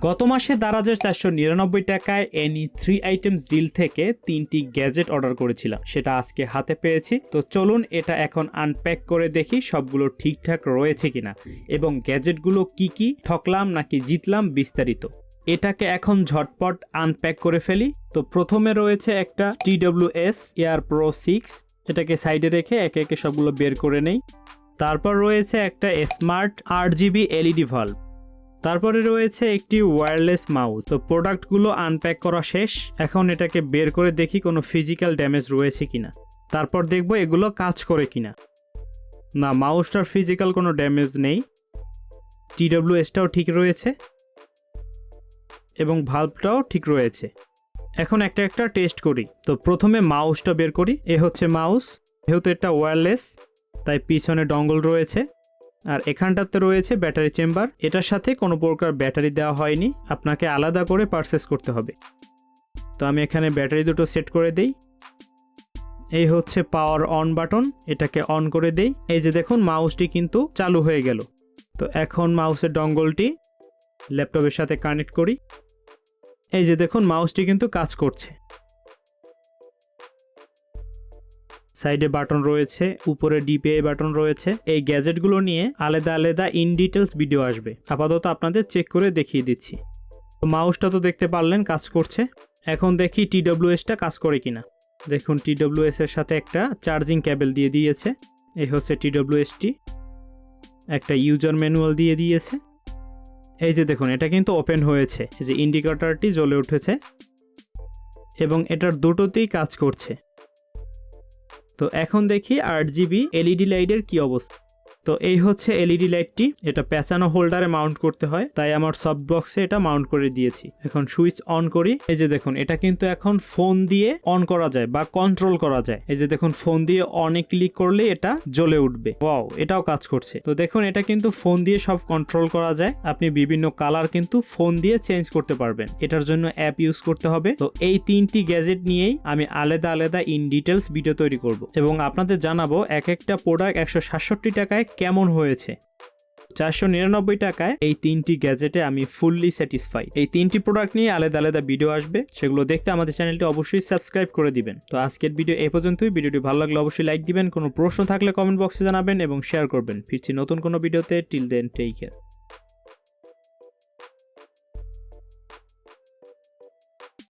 গত মাসে দারাজের 499 টাকায় এনি 3 আইটেমস ডিল থেকে 3টি গ্যাজেট অর্ডার করেছিলাম, সেটা আজকে হাতে পেয়েছি। তো চলুন এটা এখন আনপ্যাক করে দেখি সবগুলো ঠিকঠাক রয়েছে কিনা এবং গ্যাজেটগুলো কি ঠকলাম নাকি জিতলাম বিস্তারিত। এটাকে এখন ঝটপট আনপ্যাক করে ফেলি। তো প্রথমে রয়েছে একটা TWS এয়ার প্রো 6, এটাকে সাইডে রেখে একে একে সবগুলো বের করে নেই। তারপর রয়েছে একটা স্মার্ট RGB LED ভাল্ব। তারপরে রয়েছে একটি ওয়্যারলেস মাউস। তো প্রোডাক্টগুলো আনপ্যাক করা শেষ, এখন এটাকে বের করে দেখি কোনো ফিজিক্যাল ড্যামেজ রয়েছে কিনা। তারপর দেখব এগুলো কাজ করে কিনা। না, মাউসটার ফিজিক্যাল কোনো ড্যামেজ নেই, TWSটাও ঠিক রয়েছে এবং ভাল্বটাও ঠিক রয়েছে। এখন একটা একটা টেস্ট করি। তো প্রথমে মাউসটা বের করি। এ হচ্ছে মাউস, যেহেতু এটা ওয়্যারলেস তাই পিছনে ডঙ্গল রয়েছে, আর এখানটাতে রয়েছে ব্যাটারি চেম্বার। এটার সাথে কোনো প্রকার ব্যাটারি দেওয়া হয়নি, আপনাকে আলাদা করে পারচেস করতে হবে। তো আমি এখানে ব্যাটারি দুটো সেট করে দেই। এই হচ্ছে পাওয়ার অন বাটন, এটাকে অন করে দেই। এই যে দেখুন মাউসটি কিন্তু চালু হয়ে গেল। তো এখন মাউসের ডঙ্গলটি ল্যাপটপের সাথে কানেক্ট করি। এই যে দেখুন মাউসটি কিন্তু কাজ করছে। সাইডে বাটন রয়েছে, উপরে ডিপিআই বাটন রয়েছে। এই গ্যাজেটগুলো নিয়ে আলাদা আলাদা ইন ডিটেলস ভিডিও আসবে, আপাতত আপনাদের চেক করে দেখিয়ে দিচ্ছি। তো মাউসটা তো দেখতে পারলেন কাজ করছে। এখন দেখি TWSটা কাজ করে কিনা। দেখুন TWS এর সাথে একটা চার্জিং কেবল দিয়ে দিয়েছে। এই হচ্ছে TWSটি, একটা ইউজার ম্যানুয়াল দিয়ে দিয়েছে। এই যে দেখুন এটা কিন্তু ওপেন হয়েছে, এই যে ইন্ডিকেটরটি জ্বলে উঠেছে এবং এটার দুটোতেই কাজ করছে। তো এখন দেখি RGB LED লাইটের কি অবস্থা। তো এই হচ্ছে LED লাইটটি, এটা পেঁচানো হোল্ডারে মাউন্ট করতে হয়, তাই আমার সফট বক্সে এটা মাউন্ট করে দিয়েছি। এখন সুইচ অন করি। এই যে দেখুন এটা কিন্তু এখন ফোন দিয়ে অন করা যায় বা কন্ট্রোল করা যায়। এই যে দেখুন ফোন দিয়ে অনে ক্লিক করলে এটা জ্বলে উঠবে। ওয়াও, এটাও কাজ করছে। তো দেখুন এটা কিন্তু ফোন দিয়ে সব কন্ট্রোল করা যায়। আপনি বিভিন্ন কালার কিন্তু ফোন দিয়ে চেঞ্জ করতে পারবেন, এটার জন্য অ্যাপ ইউজ করতে হবে। তো এই 3টি গ্যাজেট নিয়েই আমি আলাদা আলাদা ইন ডিটেলস ভিডিও তৈরি করব এবং আপনাদের জানাবো এক একটা প্রোডাক্ট 167 টাকায় কেমন হয়েছে। 499 টাকায় এই 3টি গ্যাজেটে আমি ফুললি স্যাটিসফাই। এই 3টি প্রোডাক্ট নিয়ে আলাদা আলাদা ভিডিও আসবে, সেগুলো দেখতে আমাদের চ্যানেলটি অবশ্যই সাবস্ক্রাইব করে দিবেন। তো আজকের ভিডিও এই পর্যন্তই। ভিডিওটি ভালো লাগলে অবশ্যই লাইক দিবেন, কোনো প্রশ্ন থাকলে কমেন্ট বক্সে জানাবেন এবং শেয়ার করবেন। ফিরছি নতুন কোনো ভিডিওতে। Till then take care.